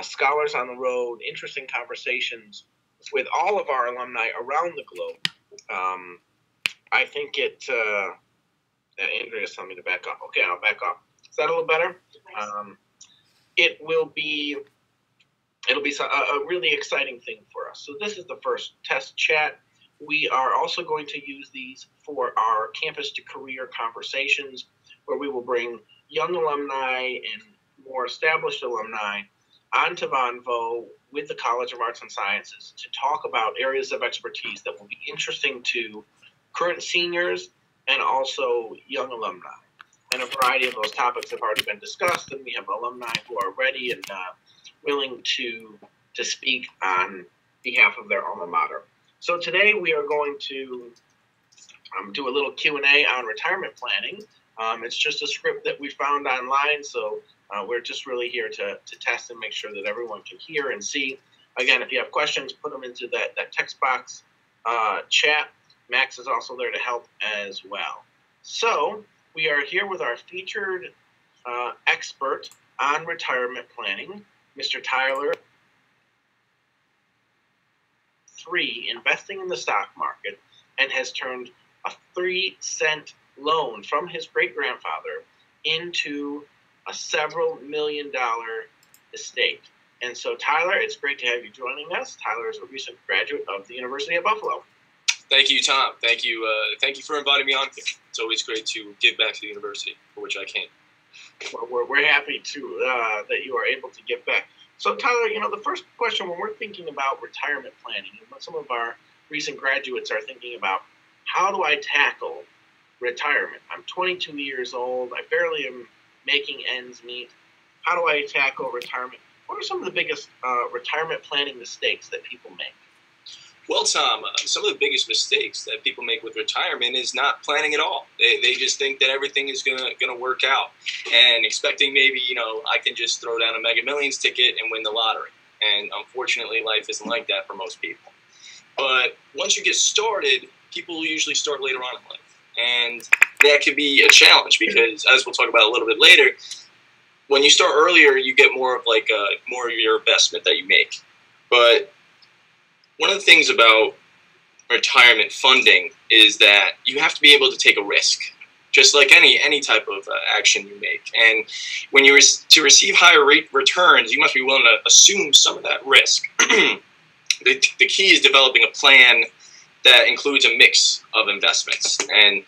Scholars on the Road, interesting conversations with all of our alumni around the globe. I think Andrea's telling me to back up. Okay, I'll back up. Is that a little better? It'll be a really exciting thing for us. So this is the first test chat. We are also going to use these for our campus to career conversations, where we will bring young alumni and more established alumni onto Vonvo with the College of Arts and Sciences to talk about areas of expertise that will be interesting to current seniors and also young alumni. And a variety of those topics have already been discussed, and we have alumni who are ready and willing to speak on behalf of their alma mater. So today we are going to do a little Q&A on retirement planning. It's just a script that we found online, so we're just really here to test and make sure that everyone can hear and see. Again, if you have questions, put them into that text box chat. Max is also there to help as well. So we are here with our featured expert on retirement planning, Mr. Tyler. Investing in the stock market, and has turned a 3-cent loan from his great-grandfather into a several million-dollar estate. And so, Tyler, it's great to have you joining us. Tyler is a recent graduate of the University of Buffalo. Thank you, Tom. Thank you for inviting me on. It's always great to give back to the university, for which I came. Well, we're happy to that you are able to give back. So, Tyler, the first question when we're thinking about retirement planning, and what some of our recent graduates are thinking about, how do I tackle retirement? I'm 22 years old. I barely am making ends meet. How do I tackle retirement? What are some of the biggest retirement planning mistakes that people make? Well, Tom, some of the biggest mistakes that people make with retirement is not planning at all. They just think that everything is gonna work out, and expecting maybe I can just throw down a Mega Millions ticket and win the lottery. And unfortunately, life isn't like that for most people. But once you get started, people usually start later on in life, and that can be a challenge because, as we'll talk about a little bit later, when you start earlier, you get more of your investment that you make. But one of the things about retirement funding is that you have to be able to take a risk, just like any type of action you make. And when to receive higher rate returns, you must be willing to assume some of that risk. The key is developing a plan that includes a mix of investments. And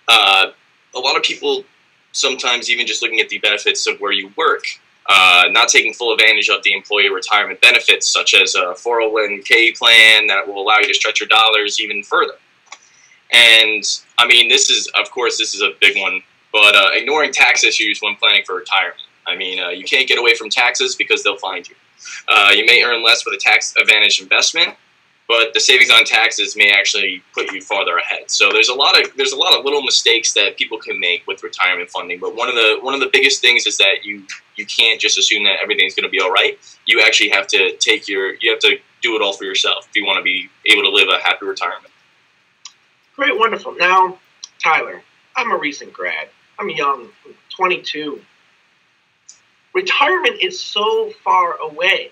a lot of people, sometimes even just looking at the benefits of where you work, not taking full advantage of the employee retirement benefits, such as a 401k plan that will allow you to stretch your dollars even further. And I mean, this is a big one, but ignoring tax issues when planning for retirement. I mean, you can't get away from taxes because they'll find you. You may earn less with a tax advantage investment, but the savings on taxes may actually put you farther ahead. So there's a lot of little mistakes that people can make with retirement funding. But one of the biggest things is that you can't just assume that everything's going to be all right. You actually have to do it all for yourself if you want to be able to live a happy retirement. Great, wonderful. Now, Tyler, I'm a recent grad. I'm young, 22. Retirement is so far away.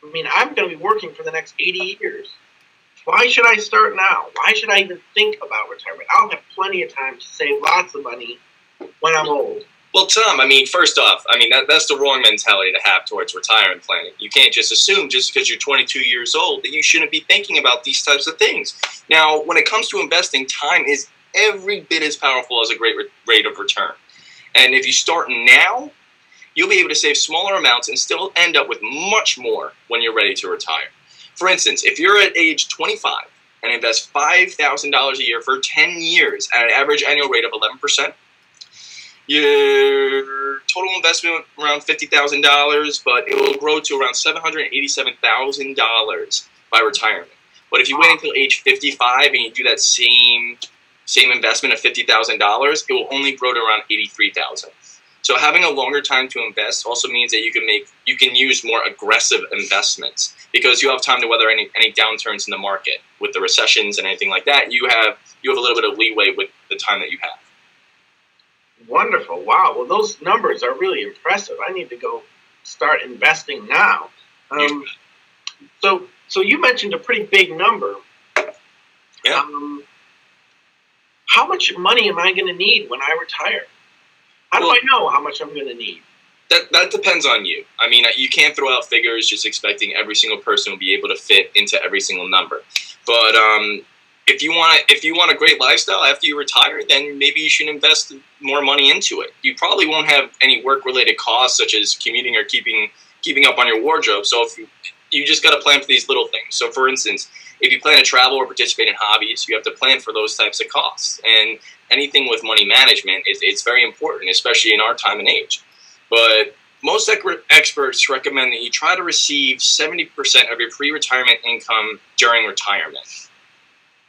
I mean, I'm going to be working for the next 80 years. Why should I start now? Why should I even think about retirement? I'll have plenty of time to save lots of money when I'm old. Well, Tom, I mean, first off, that's the wrong mentality to have towards retirement planning. You can't just assume just because you're 22 years old that you shouldn't be thinking about these types of things. Now, when it comes to investing, time is every bit as powerful as a great rate of return. And if you start now, you'll be able to save smaller amounts and still end up with much more when you're ready to retire. For instance, if you're at age 25 and invest $5,000 a year for 10 years at an average annual rate of 11%, your total investment around $50,000, but it will grow to around $787,000 by retirement. But if you wait until age 55 and you do that same investment of $50,000, it will only grow to around $83,000. So having a longer time to invest also means that you can use more aggressive investments because you have time to weather any downturns in the market. With the recessions and anything like that, you have a little bit of leeway with the time that you have. Wonderful. Wow. Well, those numbers are really impressive. I need to go start investing now. So you mentioned a pretty big number. Yeah. How much money am I going to need when I retire? How do I know how much I'm going to need? That depends on you. I mean, you can't throw out figures just expecting every single person will be able to fit into every single number. But if you want a great lifestyle after you retire, then maybe you should invest more money into it. You probably won't have any work-related costs such as commuting or keeping up on your wardrobe. So if you just got to plan for these little things. So for instance, if you plan to travel or participate in hobbies, you have to plan for those types of costs. And anything with money management, it's very important, especially in our time and age. But most experts recommend that you try to receive 70% of your pre-retirement income during retirement.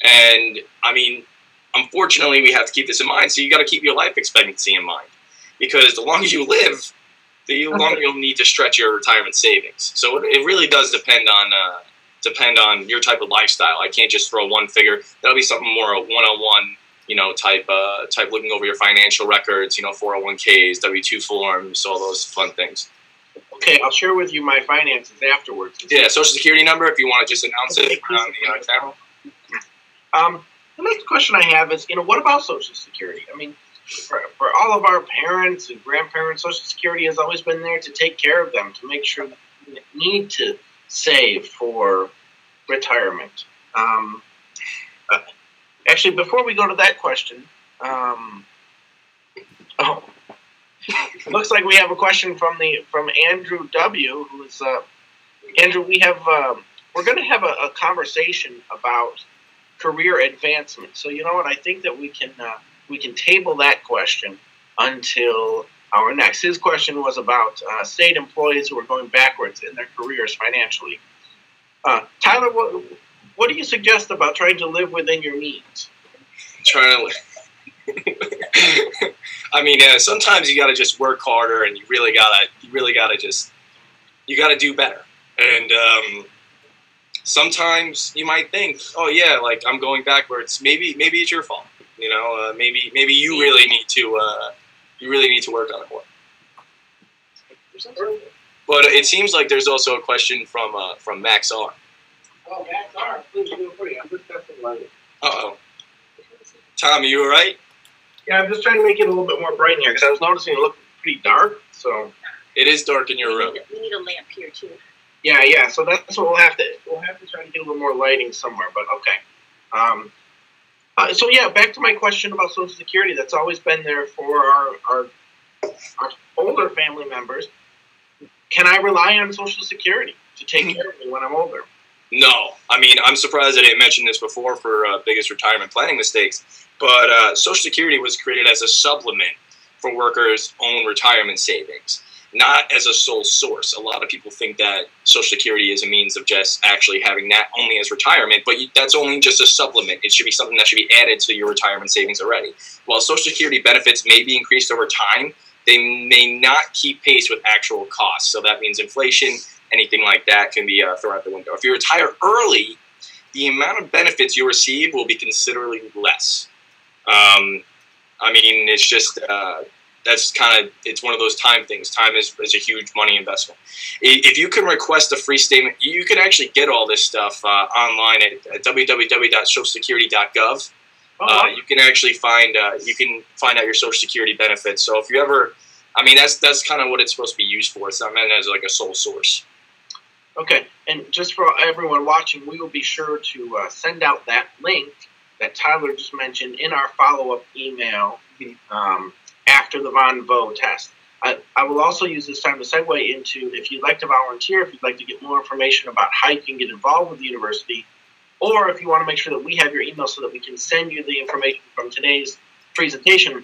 And, I mean, unfortunately, we have to keep this in mind, so you got to keep your life expectancy in mind. Because the longer you live, the longer you'll need to stretch your retirement savings. So it really does depend on your type of lifestyle. I can't just throw one figure. That'll be something more one-on-one, type looking over your financial records, 401ks, W-2 forms, all those fun things. Okay, I'll share with you my finances afterwards. Yeah, Social Security number if you want to just announce it on the camera. The next question I have is, what about Social Security? I mean, for all of our parents and grandparents, Social Security has always been there to take care of them, to make sure that they need to save for retirement. Actually, before we go to that question, it looks like we have a question from Andrew W. Who is Andrew? We're going to have a conversation about career advancement. So you know what? I think that we can table that question until our next. His question was about state employees who are going backwards in their careers financially. Tyler, what do you suggest about trying to live within your means? I mean, sometimes you got to just work harder, and you really gotta do better. And sometimes you might think, oh yeah, like I'm going backwards. Maybe it's your fault. Maybe you really need to work on it more. But it seems like there's also a question from Max R. Oh, Max R, please do it for you. I'm just testing lighting. Uh-oh. Tom, are you all right? Yeah, I'm just trying to make it a little bit more bright in here because I was noticing it looked pretty dark. So it is dark in your room. We need a lamp here too. Yeah. So that's what we'll have to try to get a little more lighting somewhere. But okay. So yeah, back to my question about Social Security. That's always been there for our older family members. Can I rely on Social Security to take care of me when I'm older? No. I mean, I'm surprised I didn't mention this before for biggest retirement planning mistakes, but Social Security was created as a supplement for workers' own retirement savings, not as a sole source. A lot of people think that Social Security is a means of just actually having that only as retirement, but that's only just a supplement. It should be something that should be added to your retirement savings already. While Social Security benefits may be increased over time, they may not keep pace with actual costs. So that means inflation, anything like that can be thrown out the window. If you retire early, the amount of benefits you receive will be considerably less. I mean, it's just it's one of those time things. Time is a huge money investment. If you can request a free statement, you can actually get all this stuff online at www.socialsecurity.gov. You can actually find out your Social Security benefits. So if you ever, I mean, that's kind of what it's supposed to be used for. It's not meant as like a sole source. Okay, and just for everyone watching, we will be sure to send out that link that Tyler just mentioned in our follow-up email after the Vonvo test. I will also use this time to segue into, if you'd like to volunteer, if you'd like to get more information about how you can get involved with the university, or if you want to make sure that we have your email so that we can send you the information from today's presentation,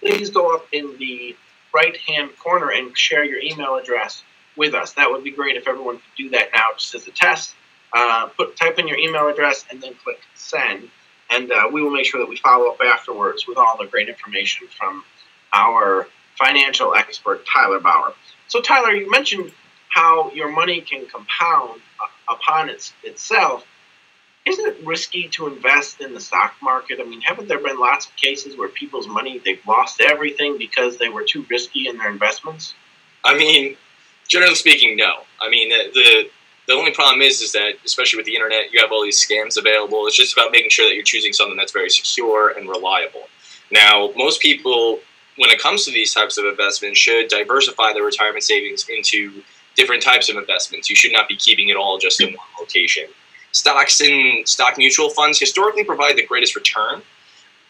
please go up in the right-hand corner and share your email address with us. That would be great if everyone could do that now just as a test. Type in your email address and then click send, and we will make sure that we follow up afterwards with all the great information from our financial expert, Tyler Bauer. So Tyler, you mentioned how your money can compound upon itself. Isn't it risky to invest in the stock market? I mean, haven't there been lots of cases where people's money, they've lost everything because they were too risky in their investments? I mean, Generally speaking, no. I mean, the only problem is that, especially with the internet, you have all these scams available. It's just about making sure that you're choosing something that's very secure and reliable. Now, most people, when it comes to these types of investments, should diversify their retirement savings into different types of investments. You should not be keeping it all just in one location. Stocks and stock mutual funds historically provide the greatest return,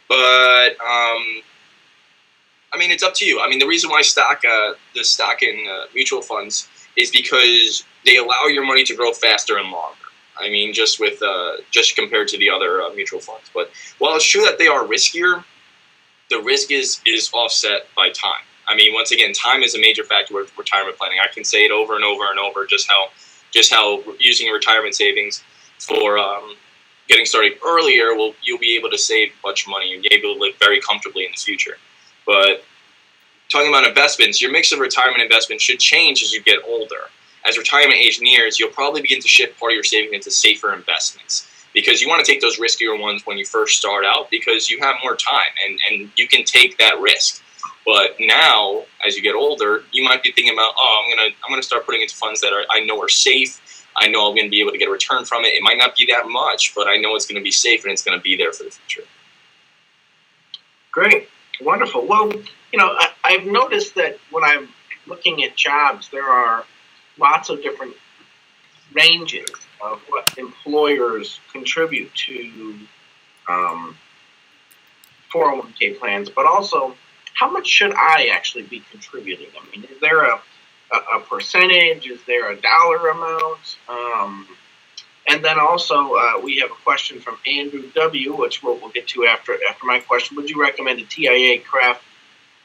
but I mean, it's up to you. I mean, the reason why the stock and mutual funds is because they allow your money to grow faster and longer. I mean, just compared to the other mutual funds. But while it's true that they are riskier, the risk is offset by time. I mean, once again, time is a major factor with retirement planning. I can say it over and over and over just how using retirement savings for getting started earlier you'll be able to save much money and be able to live very comfortably in the future. But talking about investments, your mix of retirement investments should change as you get older. As retirement age nears, you'll probably begin to shift part of your savings into safer investments because you want to take those riskier ones when you first start out because you have more time and you can take that risk. But now, as you get older, you might be thinking about, I'm gonna start putting into funds that I know are safe. I know I'm going to be able to get a return from it. It might not be that much, but I know it's going to be safe and it's going to be there for the future. Great. Wonderful. Well, I've noticed that when I'm looking at jobs, there are lots of different ranges of what employers contribute to 401k plans, but also how much should I actually be contributing? I mean, is there a percentage? Is there a dollar amount? And then also we have a question from Andrew W., which we'll get to after my question. Would you recommend a TIA craft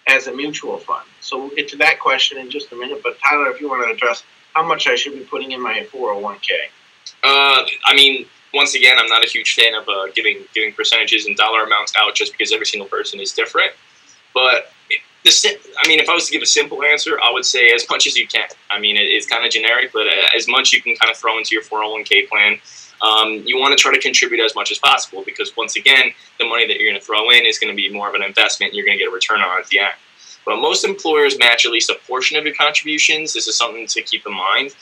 as a mutual fund? So we'll get to that question in just a minute. But Tyler, if you want to address how much I should be putting in my 401k. I mean, once again, I'm not a huge fan of giving percentages and dollar amounts out just because every single person is different. But if I was to give a simple answer, I would say as much as you can. I mean, it's kind of generic, but as much you can kind of throw into your 401k plan. You want to try to contribute as much as possible because, once again, the money that you're going to throw in is going to be more of an investment. You're going to get a return on it at the end. But most employers match at least a portion of your contributions. This is something to keep in mind.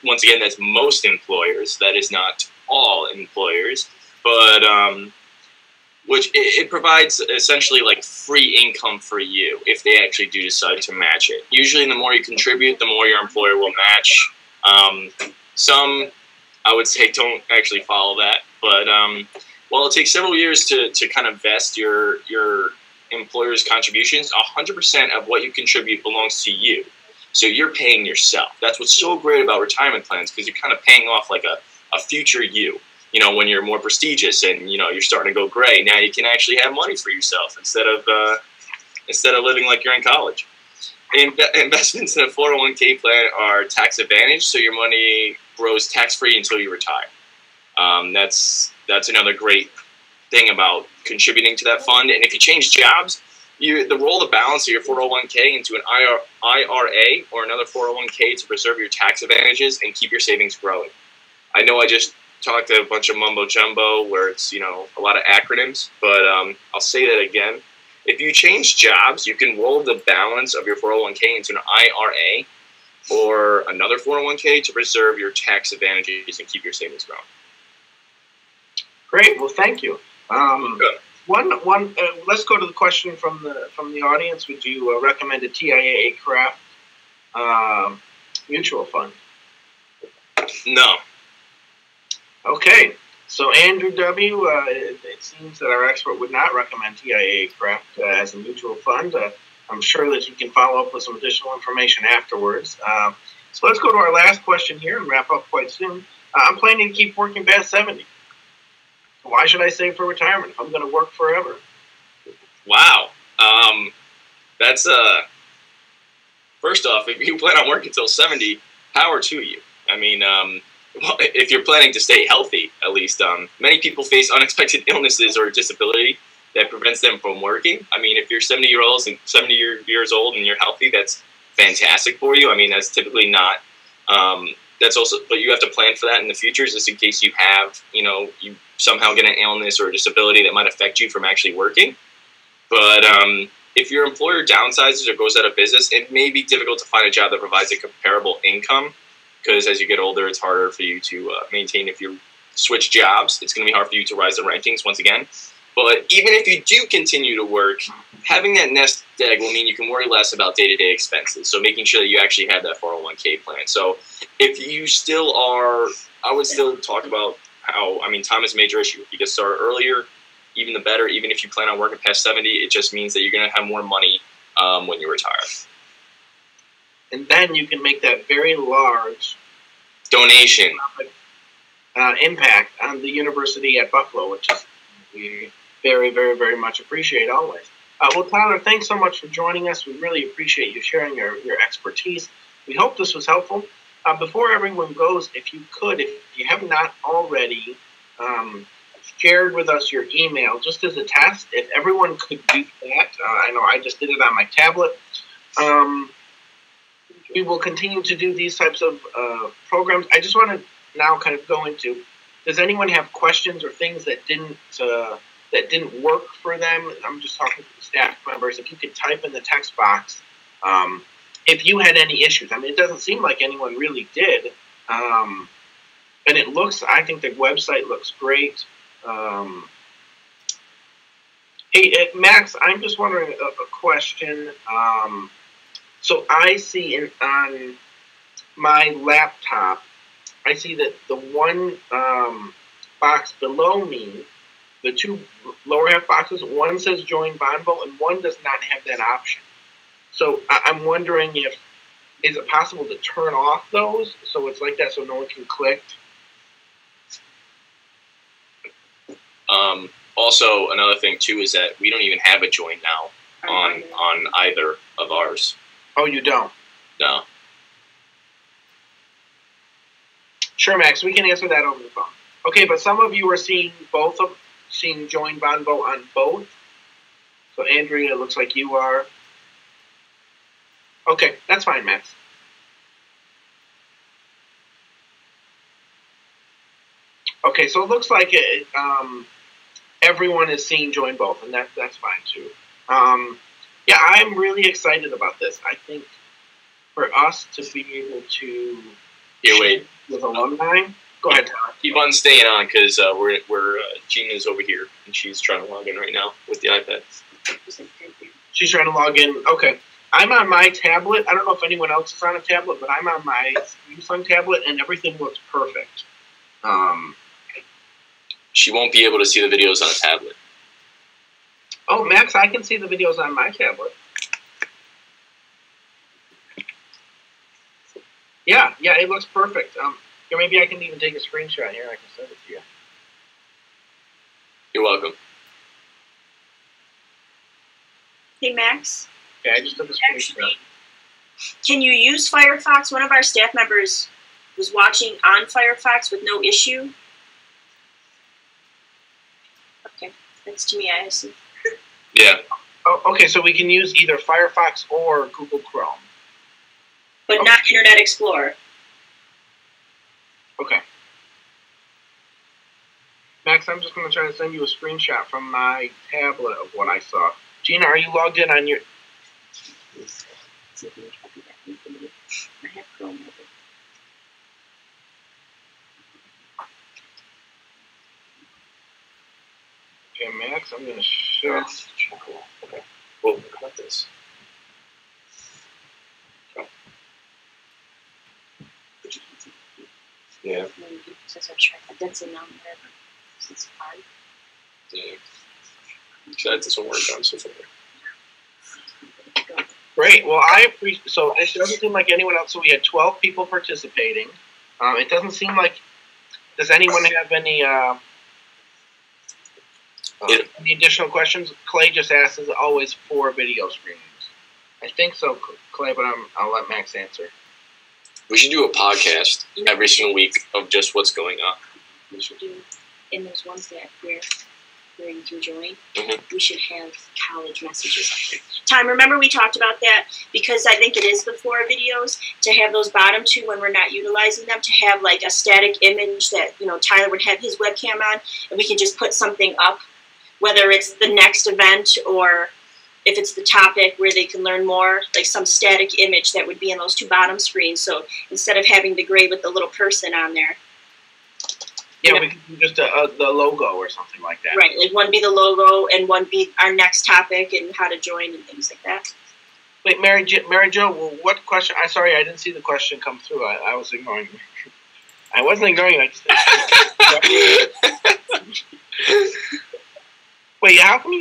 Once again, that's most employers. That is not all employers. But which it provides essentially like free income for you if they actually do decide to match it. Usually the more you contribute, the more your employer will match. Some, I would say, don't actually follow that. But while it takes several years to kind of vest your employer's contributions, 100% of what you contribute belongs to you. So you're paying yourself. That's what's so great about retirement plans because you're kind of paying off like a future you. When you're more prestigious and, you're starting to go gray, now you can actually have money for yourself instead of living like you're in college. Investments in a 401k plan are tax advantaged, so your money grows tax-free until you retire. That's another great thing about contributing to that fund. And if you change jobs, the roll the balance of your 401k into an IRA or another 401k to preserve your tax advantages and keep your savings growing. I know I just talked a bunch of mumbo jumbo where it's a lot of acronyms, but I'll say that again. If you change jobs, you can roll the balance of your 401k into an IRA or another 401k to preserve your tax advantages and keep your savings growing. Great. Well, thank you. Let's go to the question from the audience. Would you recommend a TIA craft mutual fund? No. Okay, so Andrew W., it seems that our expert would not recommend TIA craft as a mutual fund. I'm sure that you can follow up with some additional information afterwards. So let's go to our last question here and wrap up quite soon. I'm planning to keep working past 70. Why should I save for retirement if I'm going to work forever? Wow. That's first off, if you plan on working until 70, power to you. I mean, well, if you're planning to stay healthy, at least, many people face unexpected illnesses or disability that prevents them from working. I mean, if you're 70 years old and you're healthy, that's fantastic for you. I mean, that's typically not. That's also, but you have to plan for that in the future, just in case you have, you somehow get an illness or a disability that might affect you from actually working. But if your employer downsizes or goes out of business, it may be difficult to find a job that provides a comparable income, because as you get older, it's harder for you to maintain. If you switch jobs, it's going to be hard for you to rise the rankings once again. But even if you do continue to work, having that nest egg will mean you can worry less about day-to-day expenses. So making sure that you actually have that 401k plan. So if you still are, I would still talk about how, I mean, time is a major issue. If you get started earlier, even the better. Even if you plan on working past 70, it just means that you're going to have more money when you retire. And then you can make that very large donation impact on the university at Buffalo, which is we very, very, very much appreciate always. Well, Tyler, thanks so much for joining us. We really appreciate you sharing your expertise. We hope this was helpful. Before everyone goes, if you could, if you have not already, shared with us your email just as a test. If everyone could do that, I know I just did it on my tablet. We will continue to do these types of programs. I just want to now kind of go into, does anyone have questions or things that didn't work for them? I'm just talking to the staff members. If you could type in the text box, if you had any issues. I mean, it doesn't seem like anyone really did. And it looks, I think the website looks great. Hey, Max, I'm just wondering a question. So I see on my laptop, I see that the one box below me, the two lower half boxes, one says join Vonvo and one does not have that option. So I'm wondering is it possible to turn off those so it's like that so no one can click? Also, another thing too is that we don't even have a join now on either of ours. Oh, you don't? No. Sure, Max. We can answer that over the phone. Okay, but some of you are seeing seeing join Vonvo on both. So Andrea, it looks like you are. Okay, that's fine, Max. Okay, so it looks like it. Everyone is seeing join both, and that's fine too. Yeah, I'm really excited about this. I think for us to be able to wait with alumni. Go ahead, Tyler. Keep on staying on because we're Gina's over here and she's trying to log in right now with the iPad. She's trying to log in. Okay, I'm on my tablet. I don't know if anyone else is on a tablet, but I'm on my Samsung tablet, and everything looks perfect. She won't be able to see the videos on a tablet. Oh, Max, I can see the videos on my tablet. Yeah, it looks perfect. Here, maybe I can even take a screenshot here. I can send it to you. You're welcome. Hey, Max. Yeah, I just took a screenshot. Can you use Firefox? One of our staff members was watching on Firefox with no issue. Okay, that's to me, I assume. Yeah. Oh, okay, so we can use either Firefox or Google Chrome. But not Internet Explorer. Okay. Max, I'm just going to try to send you a screenshot from my tablet of what I saw. Gina, are you logged in on your... I have Chrome open. Okay, Max, I'm going to show... Okay. Well, how about this? Yeah. That's a number. It's hard. Yeah. That doesn't work on so far. Great. Well, I appreciate. So it doesn't seem like anyone else. So we had 12 people participating. It doesn't seem like. Does anyone have any additional questions? Clay just asked, "Is it always 4 video screenings?" I think so, Clay, but I'll let Max answer. We should do a podcast every single week of just what's going on. We should do, in those ones that where you can join, Mm-hmm. we should have college messages up there. Tom, remember we talked about that? Because I think it is the 4 videos, to have those bottom 2 when we're not utilizing them, to have like a static image that, Tyler would have his webcam on, and we can just put something up, whether it's the next event or if it's the topic where they can learn more, like some static image that would be in those two bottom screens. So instead of having the gray with the little person on there. Yeah, we could do just the logo or something like that. Right, like one be the logo and one be our next topic and how to join and things like that. Wait, Mary Jo, well, what question? I'm sorry, I didn't see the question come through. I was ignoring you. I wasn't ignoring you. I just... Wait, how come you